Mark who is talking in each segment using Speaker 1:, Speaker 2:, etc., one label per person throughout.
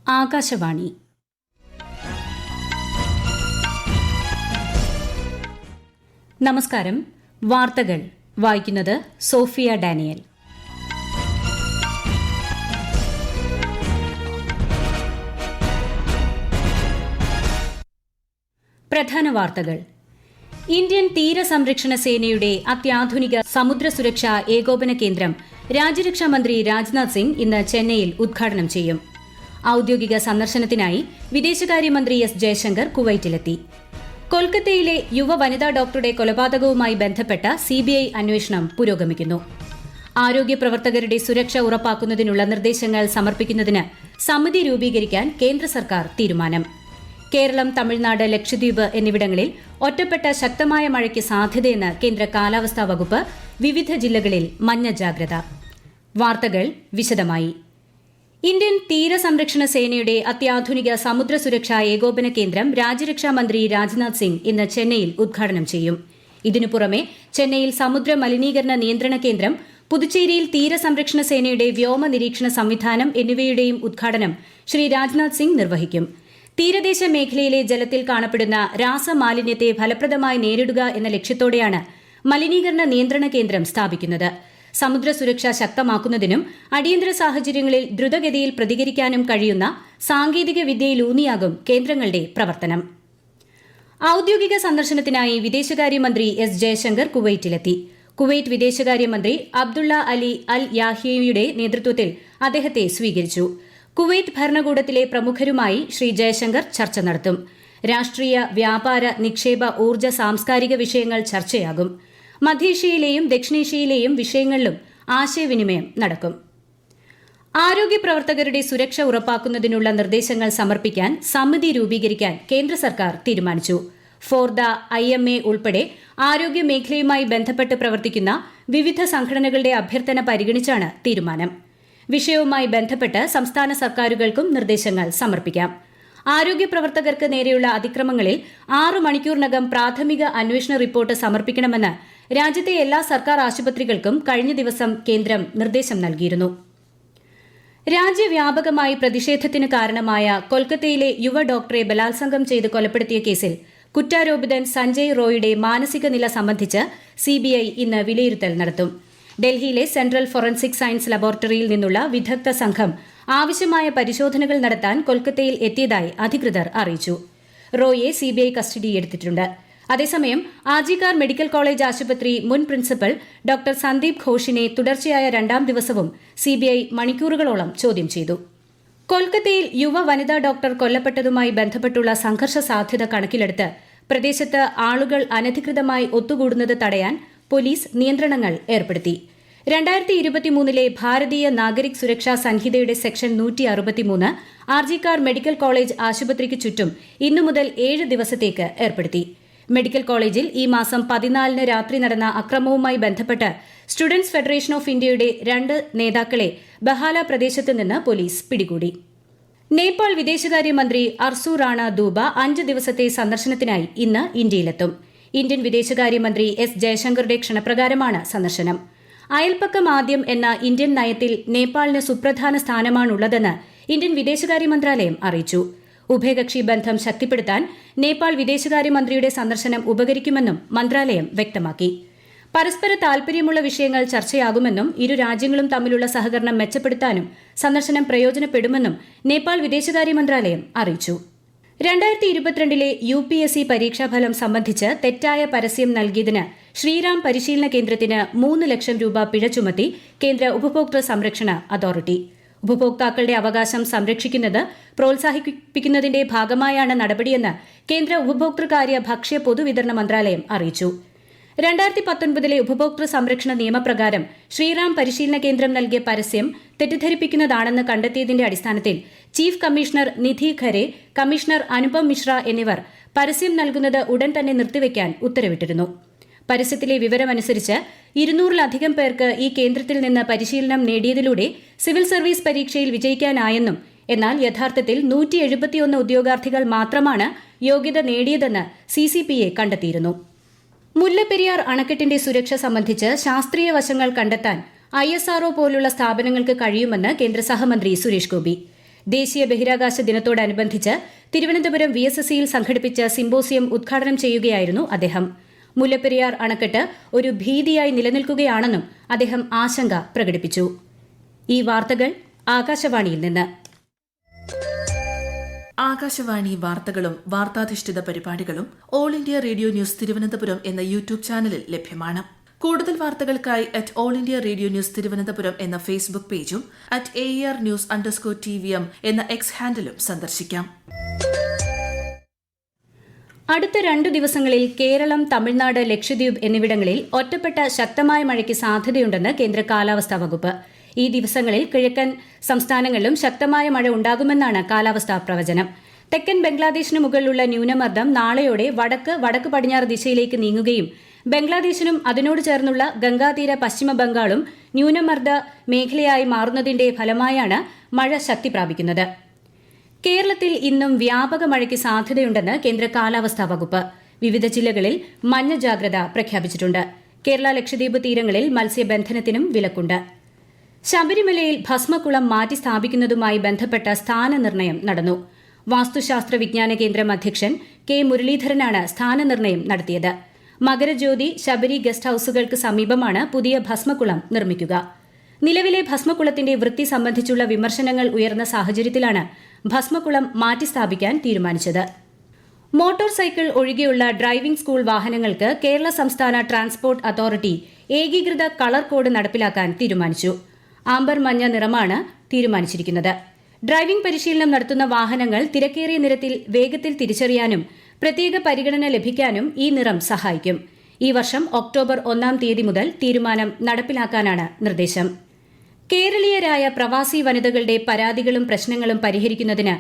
Speaker 1: ആകാശവാണി. നമസ്കാരം. വാർത്തകൾ വായിക്കുന്നത് സോഫിയ ഡാനിയൽ. പ്രധാന വാർത്തകൾ. ഇന്ത്യൻ തീരസംരക്ഷണ സേനയുടെ അത്യാധുനിക സമുദ്ര സുരക്ഷാ ഏകോപന കേന്ദ്രം രാജ്യരക്ഷാ മന്ത്രി രാജ്നാഥ് സിംഗ് ഇന്ന് ചെന്നൈയിൽ ഉദ്ഘാടനം ചെയ്യും. ഔദ്യോഗിക സന്ദർശനത്തിനായി വിദേശകാര്യമന്ത്രി എസ് ജയശങ്കർ കുവൈറ്റിലെത്തി. കൊൽക്കത്തയിലെ യുവ വനിതാ ഡോക്ടറുടെ കൊലപാതകവുമായി ബന്ധപ്പെട്ട സിബിഐ അന്വേഷണം പുരോഗമിക്കുന്നു. ആരോഗ്യ പ്രവർത്തകരുടെ സുരക്ഷ ഉറപ്പാക്കുന്നതിനുള്ള നിർദ്ദേശങ്ങൾ സമർപ്പിക്കുന്നതിന് സമിതി രൂപീകരിക്കാൻ കേന്ദ്ര സർക്കാർ തീരുമാനം. കേരളം, തമിഴ്നാട്, ലക്ഷദ്വീപ് എന്നിവിടങ്ങളിൽ ഒറ്റപ്പെട്ട ശക്തമായ മഴയ്ക്ക് സാധ്യതയെന്ന് കേന്ദ്ര കാലാവസ്ഥാ വകുപ്പ്. വിവിധ ജില്ലകളിൽ മഞ്ഞ ജാഗ്രത. വാർത്തകൾ വിശദമായി. ഇന്ത്യൻ തീരസംരക്ഷണ സേനയുടെ അത്യാധുനിക സമുദ്ര സുരക്ഷാ ഏകോപന കേന്ദ്രം രാജ്യരക്ഷാ മന്ത്രി രാജ്നാഥ് സിംഗ് ഇന്ന് ചെന്നൈയിൽ ഉദ്ഘാടനം ചെയ്യും. ഇതിനു പുറമെ ചെന്നൈയിൽ സമുദ്ര മലിനീകരണ നിയന്ത്രണ കേന്ദ്രം, പുതുച്ചേരിയിൽ തീരസംരക്ഷണ സേനയുടെ വ്യോമ നിരീക്ഷണ സംവിധാനം എന്നിവയുടെയും ഉദ്ഘാടനം ശ്രീ രാജ്നാഥ് സിംഗ് നിർവഹിക്കും. തീരദേശ മേഖലയിലെ ജലത്തിൽ കാണപ്പെടുന്ന രാസമാലിന്യത്തെ ഫലപ്രദമായി നേരിടുക എന്ന ലക്ഷ്യത്തോടെയാണ് മലിനീകരണ നിയന്ത്രണ കേന്ദ്രം സ്ഥാപിക്കുന്നത്. സമുദ്ര സുരക്ഷ ശക്തമാക്കുന്നതിനും അടിയന്തര സാഹചര്യങ്ങളിൽ ദ്രുതഗതിയിൽ പ്രതികരിക്കാനും കഴിയുന്ന സാങ്കേതിക വിദ്യയിലൂന്നിയാകും കേന്ദ്രങ്ങളുടെ പ്രവർത്തനം. ഔദ്യോഗിക സന്ദർശനത്തിനായി വിദേശകാര്യമന്ത്രി എസ് ജയശങ്കർ കുവൈറ്റിലെത്തി. കുവൈറ്റ് വിദേശകാര്യമന്ത്രി അബ്ദുള്ള അലി അൽ യാഹിയയുടെ നേതൃത്വത്തിൽ അദ്ദേഹത്തെ സ്വീകരിച്ചു. കുവൈറ്റ് ഭരണകൂടത്തിലെ പ്രമുഖരുമായി ശ്രീ ജയശങ്കർ ചർച്ച നടത്തും. രാഷ്ട്രീയ, വ്യാപാര, നിക്ഷേപ, ഊർജ്ജ, സാംസ്കാരിക വിഷയങ്ങൾ ചർച്ചയാകും. മധ്യേഷ്യയിലെയും ദക്ഷിണേഷ്യയിലെയും വിഷയങ്ങളിലും ആശയവിനിമയം നടക്കും. ആരോഗ്യ പ്രവർത്തകരുടെ സുരക്ഷ ഉറപ്പാക്കുന്നതിനുള്ള നിർദ്ദേശങ്ങൾ സമർപ്പിക്കാൻ സമിതി രൂപീകരിക്കാൻ കേന്ദ്ര സർക്കാർ തീരുമാനിച്ചു. ഫോർ ദ IMA ഉൾപ്പെടെ ആരോഗ്യ മേഖലയുമായി ബന്ധപ്പെട്ട് പ്രവർത്തിക്കുന്ന വിവിധ സംഘടനകളുടെ അഭ്യർത്ഥന പരിഗണിച്ചാണ് തീരുമാനം. വിഷയവുമായി ബന്ധപ്പെട്ട് സംസ്ഥാന സർക്കാരുകൾക്കും നിർദ്ദേശങ്ങൾ സമർപ്പിക്കാം. ആരോഗ്യ പ്രവർത്തകർക്ക് നേരെയുള്ള അതിക്രമങ്ങളിൽ 6 മണിക്കൂറിനകം പ്രാഥമിക അന്വേഷണ റിപ്പോർട്ട് സമർപ്പിക്കണമെന്ന് രാജ്യത്തെ എല്ലാ സർക്കാർ ആശുപത്രികൾക്കും കഴിഞ്ഞ ദിവസം കേന്ദ്രം നിർദ്ദേശം നൽകിയിരുന്നു. രാജ്യവ്യാപകമായി പ്രതിഷേധത്തിന് കാരണമായ കൊൽക്കത്തയിലെ യുവ ഡോക്ടറെ ബലാത്സംഗം ചെയ്ത് കൊലപ്പെടുത്തിയ കേസിൽ കുറ്റാരോപിതൻ സഞ്ജയ് റോയുടെ മാനസിക നില സംബന്ധിച്ച് CBI ഇന്ന് വിലയിരുത്തൽ നടത്തും. ഡൽഹിയിലെ സെൻട്രൽ ഫോറൻസിക് സയൻസ് ലബോറട്ടറിയിൽ നിന്നുള്ള വിദഗ്ധ സംഘം ആവശ്യമായ പരിശോധനകൾ നടത്താൻ കൊൽക്കത്തയിൽ എത്തിയതായി അധികൃതർ അറിയിച്ചു. റോയെ CBI കസ്റ്റഡിയെടുത്തിട്ടുണ്ട്. അതേസമയം ആർജിക്കാർ മെഡിക്കൽ കോളേജ് ആശുപത്രി മുൻ പ്രിൻസിപ്പൽ ഡോക്ടർ സന്ദീപ് ഘോഷിനെ തുടർച്ചയായ 2ാം ദിവസവും CBI മണിക്കൂറുകളോളം ചോദ്യം ചെയ്തു. കൊൽക്കത്തയിൽ യുവ വനിതാ ഡോക്ടർ കൊല്ലപ്പെട്ടതുമായി ബന്ധപ്പെട്ടുള്ള സംഘർഷ സാധ്യത കണക്കിലെടുത്ത് പ്രദേശത്ത് ആളുകൾ അനധികൃതമായി ഒത്തുകൂടുന്നത് തടയാൻ പോലീസ് നിയന്ത്രണങ്ങൾ ഏർപ്പെടുത്തി. 2023 ഭാരതീയ നാഗരിക് സുരക്ഷാ സംഹിതയുടെ സെക്ഷൻ 163 ആർജിക്കാർ മെഡിക്കൽ കോളേജ് ആശുപത്രിക്ക് ചുറ്റും ഇന്നു മുതൽ 7 ദിവസത്തേക്ക് ഏർപ്പെടുത്തി. മെഡിക്കൽ കോളേജിൽ ഈ മാസം 14 രാത്രി നടന്ന അക്രമവുമായി ബന്ധപ്പെട്ട് സ്റ്റുഡന്റ്സ് ഫെഡറേഷൻ ഓഫ് ഇന്ത്യയുടെ 2 നേതാക്കളെ ബഹാല പ്രദേശത്ത് നിന്ന് പോലീസ് പിടികൂടി. നേപ്പാൾ വിദേശകാര്യമന്ത്രി അർസു റാണ ദൂബ 5 ദിവസത്തെ സന്ദർശനത്തിനായി ഇന്ന് ഇന്ത്യയിലെത്തും. ഇന്ത്യൻ വിദേശകാര്യമന്ത്രി എസ് ജയശങ്കറുടെ ക്ഷണപ്രകാരമാണ് സന്ദർശനം. അയൽപ്പക്കം ആദ്യം എന്ന ഇന്ത്യൻ നയത്തിൽ നേപ്പാളിന് സുപ്രധാന സ്ഥാനമാണുള്ളതെന്ന് ഇന്ത്യൻ വിദേശകാര്യ മന്ത്രാലയം അറിയിച്ചു. ഉഭയകക്ഷി ബന്ധം ശക്തിപ്പെടുത്താൻ നേപ്പാൾ വിദേശകാര്യമന്ത്രിയുടെ സന്ദർശനം ഉപകരിക്കുമെന്നും മന്ത്രാലയം വ്യക്തമാക്കി. പരസ്പര താൽപര്യമുള്ള വിഷയങ്ങൾ ചർച്ചയാകുമെന്നും ഇരു രാജ്യങ്ങളും തമ്മിലുള്ള സഹകരണം മെച്ചപ്പെടുത്താനും സന്ദർശനം പ്രയോജനപ്പെടുമെന്നും നേപ്പാൾ വിദേശകാര്യ മന്ത്രാലയം അറിയിച്ചു. 2022 UPSC പരീക്ഷാഫലം സംബന്ധിച്ച് തെറ്റായ പരസ്യം നൽകിയതിന് ശ്രീറാം പരിശീലന കേന്ദ്രത്തിന് 3 ലക്ഷം രൂപ പിഴ ചുമത്തി കേന്ദ്ര ഉപഭോക്തൃ സംരക്ഷണ അതോറിറ്റി. ഉപഭോക്താക്കളുടെ അവകാശം സംരക്ഷിക്കുന്നത് പ്രോത്സാഹിപ്പിക്കുന്നതിന്റെ ഭാഗമായാണ് നടപടിയെന്ന് കേന്ദ്ര ഉപഭോക്തൃകാര്യ, ഭക്ഷ്യ, പൊതുവിതരണ മന്ത്രാലയം അറിയിച്ചു. 2019 ഉപഭോക്തൃ സംരക്ഷണ നിയമപ്രകാരം ശ്രീറാം പരിശീലന കേന്ദ്രം നൽകിയ പരസ്യം തെറ്റിദ്ധരിപ്പിക്കുന്നതാണെന്ന് കണ്ടെത്തിയതിന്റെ അടിസ്ഥാനത്തിൽ ചീഫ് കമ്മീഷണർ നിധി ഖരെ, കമ്മീഷണർ അനുപം മിശ്ര എന്നിവർ പരസ്യം നൽകുന്നത് ഉടൻ തന്നെ നിർത്തിവെക്കാൻ ഉത്തരവിട്ടിരുന്നു. പരസ്യത്തിലെ വിവരമനുസരിച്ച് 200-ലധികം പേർക്ക് ഈ കേന്ദ്രത്തിൽ നിന്ന് പരിശീലനം നേടിയതിലൂടെ സിവിൽ സർവീസ് പരീക്ഷയിൽ വിജയിക്കാനായെന്നും എന്നാൽ യഥാർത്ഥത്തിൽ 171 ഉദ്യോഗാർത്ഥികൾ മാത്രമാണ് യോഗ്യത നേടിയതെന്ന് CCPA കണ്ടെത്തിയിരുന്നു. മുല്ലപ്പെരിയാർ അണക്കെട്ടിന്റെ സുരക്ഷ സംബന്ധിച്ച് ശാസ്ത്രീയ വശങ്ങൾ കണ്ടെത്താൻ ISRO പോലുള്ള സ്ഥാപനങ്ങൾക്ക് കഴിയുമെന്ന് കേന്ദ്ര സഹമന്ത്രി സുരേഷ് ഗോപി. ദേശീയ ബഹിരാകാശ ദിനത്തോടനുബന്ധിച്ച് തിരുവനന്തപുരം VSSCയിൽ സംഘടിപ്പിച്ച സിംപോസിയം ഉദ്ഘാടനം ചെയ്യുകയായിരുന്നു അദ്ദേഹം. മുല്ലപ്പെരിയാർ അണക്കെട്ട് ഒരു ഭീതിയായി നിലനിൽക്കുകയാണെന്നും അദ്ദേഹം ആശങ്ക പ്രകടിപ്പിച്ചു. ഈ വാർത്തകൾ ആകാശവാണിയിൽ നിന്ന്.
Speaker 2: ആകാശവാണി വാർത്തകളും വാർത്താധിഷ്ഠിത പരിപാടികളും all India radio news Thiruvananthapuram എന്ന യൂട്യൂബ് ചാനലിൽ ലഭ്യമാണ്. കൂടുതൽ വാർത്തകൾക്കായി @all India radio news Thiruvananthapuram എന്ന ഫേസ്ബുക്ക് പേജും @ARnews_TVM എന്ന എക്സ് ഹാൻഡിലും സന്ദർശിക്കാം.
Speaker 1: അടുത്ത 2 ദിവസങ്ങളിൽ കേരളം, തമിഴ്നാട്, ലക്ഷദ്വീപ് എന്നിവിടങ്ങളിൽ ഒറ്റപ്പെട്ട ശക്തമായ മഴയ്ക്ക് സാധ്യതയുണ്ടെന്ന് കേന്ദ്ര കാലാവസ്ഥാ വകുപ്പ്. ഈ ദിവസങ്ങളിൽ കിഴക്കൻ സംസ്ഥാനങ്ങളിലും ശക്തമായ മഴ ഉണ്ടാകുമെന്നാണ് കാലാവസ്ഥാ പ്രവചനം. തെക്കൻ ബംഗ്ലാദേശിന് മുകളിലുള്ള ന്യൂനമർദ്ദം നാളെയോടെ വടക്ക് പടിഞ്ഞാറ് ദിശയിലേക്ക് നീങ്ങുകയും ബംഗ്ലാദേശിനും അതിനോട് ചേർന്നുള്ള ഗംഗാതീര പശ്ചിമ ബംഗാളും ന്യൂനമർദ്ദ മേഖലയായി മാറുന്നതിന്റെ ഫലമായാണ് മഴ ശക്തി പ്രാപിക്കുന്നത്. കേരളത്തിൽ ഇന്നും വ്യാപക മഴയ്ക്ക് സാധ്യതയുണ്ടെന്ന് കേന്ദ്ര കാലാവസ്ഥാ വകുപ്പ്. വിവിധ ജില്ലകളിൽ മഞ്ഞ ജാഗ്രത പ്രഖ്യാപിച്ചിട്ടുണ്ട്. കേരള ലക്ഷദ്വീപ് തീരങ്ങളിൽ മത്സ്യബന്ധനത്തിനും വിലക്കുണ്ട്. ശബരിമലയിൽ ഭസ്മക്കുളം മാറ്റി സ്ഥാപിക്കുന്നതുമായി ബന്ധപ്പെട്ട സ്ഥാനനിർണയം നടന്നു. വാസ്തുശാസ്ത്ര വിജ്ഞാന കേന്ദ്രം അധ്യക്ഷൻ കെ മുരളീധരനാണ് സ്ഥാനനിർണയം നടത്തിയത്. മകരജ്യോതി, ശബരി ഗസ്റ്റ് ഹൌസുകൾക്ക് സമീപമാണ് പുതിയ ഭസ്മക്കുളം നിർമ്മിക്കുക. നിലവിലെ ഭസ്മക്കുളത്തിന്റെ വൃത്തി സംബന്ധിച്ചുള്ള വിമർശനങ്ങൾ ഉയർന്ന സാഹചര്യത്തിലാണ് ഭസ്മക്കുളം മാറ്റി സ്ഥാപിക്കാൻ തീരുമാനിച്ചത്. മോട്ടോർ സൈക്കിൾ ഒഴികെയുള്ള ഡ്രൈവിംഗ് സ്കൂൾ വാഹനങ്ങൾക്ക് കേരള സംസ്ഥാന ട്രാൻസ്പോർട്ട് അതോറിറ്റി ഏകീകൃത കളർ കോഡ് നടപ്പിലാക്കാൻ തീരുമാനിച്ചു. ആംബർ മഞ്ഞ നിറമാണ് തീരുമാനിച്ചിരിക്കുന്നത്. ഡ്രൈവിംഗ് പരിശീലനം നടത്തുന്ന വാഹനങ്ങൾ തിരക്കേറിയ നിരത്തിൽ വേഗത്തിൽ തിരിച്ചറിയാനും പ്രത്യേക പരിഗണന ലഭിക്കാനും ഈ നിറം സഹായിക്കും. ഈ വർഷം ഒക്ടോബർ 1 തീയതി മുതൽ തീരുമാനം നടപ്പിലാക്കാനാണ് നിർദ്ദേശം. കേരളീയരായ പ്രവാസി വനിതകളുടെ പരാതികളും പ്രശ്നങ്ങളും പരിഹരിക്കുന്നതിന്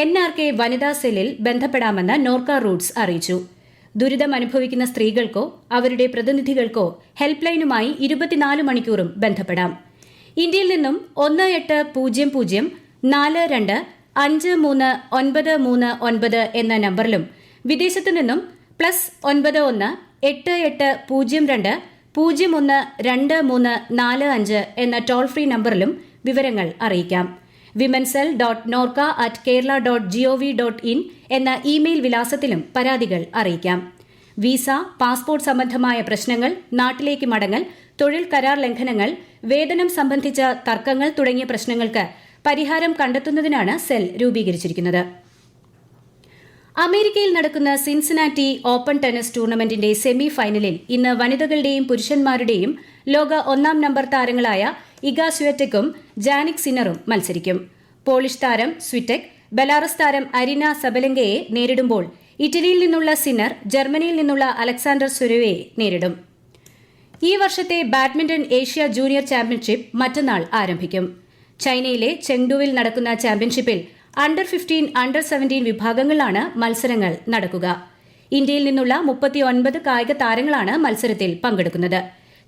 Speaker 1: NRK വനിതാ സെല്ലിൽ ബന്ധപ്പെടാമെന്ന് നോർക്ക റൂട്ട്സ് അറിയിച്ചു. ദുരിതമനുഭവിക്കുന്ന സ്ത്രീകൾക്കോ അവരുടെ പ്രതിനിധികൾക്കോ ഹെൽപ്പ് ലൈനുമായി 24 മണിക്കൂറും ബന്ധപ്പെടാം. ഇന്ത്യയിൽ നിന്നും 1842-53-939 എന്ന നമ്പറിലും വിദേശത്തു നിന്നും +91 8802 012345 എന്ന ടോൾ ഫ്രീ നമ്പറിലും വിവരങ്ങൾ അറിയിക്കാം. womencell.norca@kerala.gov.in എന്ന ഇമെയിൽ വിലാസത്തിലും പരാതികൾ അറിയിക്കാം. വിസ, പാസ്പോർട്ട് സംബന്ധമായ പ്രശ്നങ്ങൾ, നാട്ടിലേക്ക് മടങ്ങൽ, തൊഴിൽ കരാർ ലംഘനങ്ങൾ, വേതനം സംബന്ധിച്ച തർക്കങ്ങൾ തുടങ്ങിയ പ്രശ്നങ്ങൾക്ക് പരിഹാരം കണ്ടെത്തുന്നതിനാണ് സെൽ രൂപീകരിച്ചിരിക്കുന്നത്. അമേരിക്കയിൽ നടക്കുന്ന സിൻസിനാറ്റി ഓപ്പൺ ടെന്നീസ് ടൂർണമെന്റിന്റെ സെമി ഫൈനലിൽ ഇന്ന് വനിതകളുടെയും പുരുഷന്മാരുടെയും ലോക 1-ാം നമ്പർ താരങ്ങളായ ഇഗ സ്വിയറ്റെക്കും ജാനിക് സിന്നറും മത്സരിക്കും. പോളിഷ് താരം സ്വിറ്റെക് ബെലാറസ് താരം അരിന സബലെങ്കയെ നേരിടുമ്പോൾ ഇറ്റലിയിൽ നിന്നുള്ള സിന്നർ ജർമ്മനിയിൽ നിന്നുള്ള അലക്സാണ്ടർ സ്വരവയെ നേരിടും. ഈ വർഷത്തെ ബാഡ്മിന്റൺ ഏഷ്യ ജൂനിയർ ചാമ്പ്യൻഷിപ്പ് മറ്റന്നാൾ ആരംഭിക്കും. ചൈനയിലെ ചെങ്ഡുവിൽ നടക്കുന്ന ചാമ്പ്യൻഷിപ്പിൽ അണ്ടർ-15, അണ്ടർ-17 വിഭാഗങ്ങളിലാണ് മത്സരങ്ങൾ നടക്കുക. ഇന്ത്യയിൽ നിന്നുള്ള 39 കായിക താരങ്ങളാണ് മത്സരത്തിൽ പങ്കെടുക്കുന്നത്.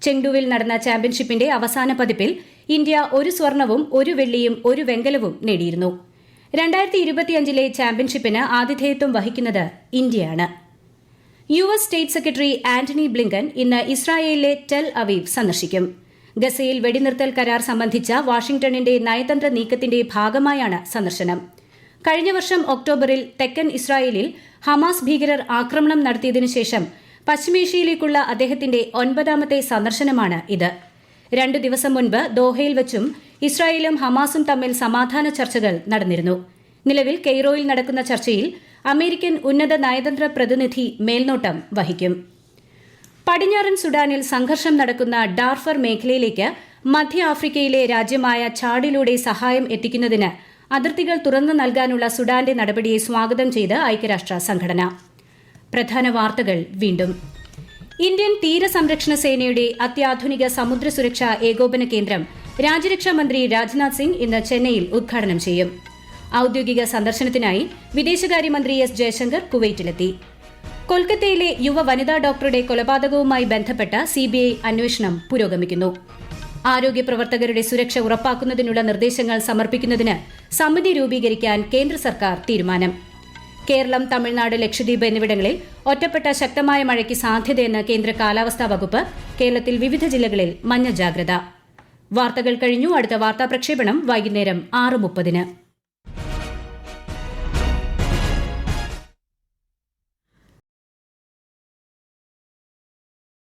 Speaker 1: ചെങ്ഡുവിൽ നടന്ന ചാമ്പ്യൻഷിപ്പിന്റെ അവസാന പതിപ്പിൽ ഇന്ത്യ 1 സ്വർണവും 1 വെള്ളിയും 1 വെങ്കലവും നേടിയിരുന്നു. 2025 ചാമ്പ്യൻഷിപ്പിന് ആതിഥേയത്വം വഹിക്കുന്നത് ഇന്ത്യയാണ്. US state secretary Antony Blinken ഇന്ന് ഇസ്രായേലിലെ ടെൽ അവീവ് സന്ദർശിക്കും. ഗസയിൽ വെടിനിർത്തൽ കരാർ സംബന്ധിച്ച വാഷിംഗ്ടണിന്റെ നയതന്ത്ര നീക്കത്തിന്റെ ഭാഗമായാണ് സന്ദർശനം. കഴിഞ്ഞ വർഷം ഒക്ടോബറിൽ തെക്കൻ ഇസ്രായേലിൽ ഹമാസ് ഭീകരർ ആക്രമണം നടത്തിയതിനു ശേഷം പശ്ചിമേഷ്യയിലേക്കുള്ള അദ്ദേഹത്തിന്റെ 9ാമത്തെ സന്ദർശനമാണ് ഇത്. 2 ദിവസം മുൻപ് ദോഹയിൽ വച്ചും ഇസ്രായേലും ഹമാസും തമ്മിൽ സമാധാന ചർച്ചകൾ നടന്നിരുന്നു. നിലവിൽ കെയ്റോയിൽ നടക്കുന്ന ചർച്ചയിൽ അമേരിക്കൻ ഉന്നത നയതന്ത്ര പ്രതിനിധി മേൽനോട്ടം വഹിക്കും. പടിഞ്ഞാറൻ സുഡാനിൽ സംഘർഷം നടക്കുന്ന ഡാർഫർ മേഖലയിലേക്ക് മധ്യ ആഫ്രിക്കയിലെ രാജ്യമായ ചാഡിലൂടെ സഹായം എത്തിക്കുന്നതിന് അതിർത്തികൾ തുറന്നു നൽകാനുള്ള സുഡാന്റെ നടപടിയെ സ്വാഗതം ചെയ്ത് ഐക്യരാഷ്ട്ര സംഘടന. പ്രധാന വാർത്തകൾ വീണ്ടും. ഇന്ത്യൻ തീരസംരക്ഷണ സേനയുടെ അത്യാധുനിക സമുദ്ര സുരക്ഷാ ഏകോപന കേന്ദ്രം രാജ്യരക്ഷാ മന്ത്രി രാജ്നാഥ് സിംഗ് ഇന്ന് ചെന്നൈയിൽ ഉദ്ഘാടനം ചെയ്യും. ഔദ്യോഗിക സന്ദർശനത്തിനായി വിദേശകാര്യമന്ത്രി എസ് ജയശങ്കർ കുവൈറ്റിലെത്തി. കൊൽക്കത്തയിലെ യുവ വനിതാ ഡോക്ടറുടെ കൊലപാതകവുമായി ബന്ധപ്പെട്ട CBI അന്വേഷണം പുരോഗമിക്കുന്നു. ആരോഗ്യ പ്രവർത്തകരുടെ സുരക്ഷ ഉറപ്പാക്കുന്നതിനുള്ള നിർദ്ദേശങ്ങൾ സമർപ്പിക്കുന്നതിന് സമിതി രൂപീകരിക്കാൻ കേന്ദ്ര സർക്കാർ തീരുമാനം. കേരളം, തമിഴ്നാട്, ലക്ഷദ്വീപ് എന്നിവിടങ്ങളിൽ ഒറ്റപ്പെട്ട ശക്തമായ മഴയ്ക്ക് സാധ്യതയെന്ന് കേന്ദ്ര കാലാവസ്ഥാ വകുപ്പ്. കേരളത്തിൽ വിവിധ ജില്ലകളിൽ മഞ്ഞ ജാഗ്രത. വാർത്തകൾ കഴിഞ്ഞു. അടുത്ത വാർത്താ പ്രക്ഷേപണം വൈകുന്നേരം 6:30.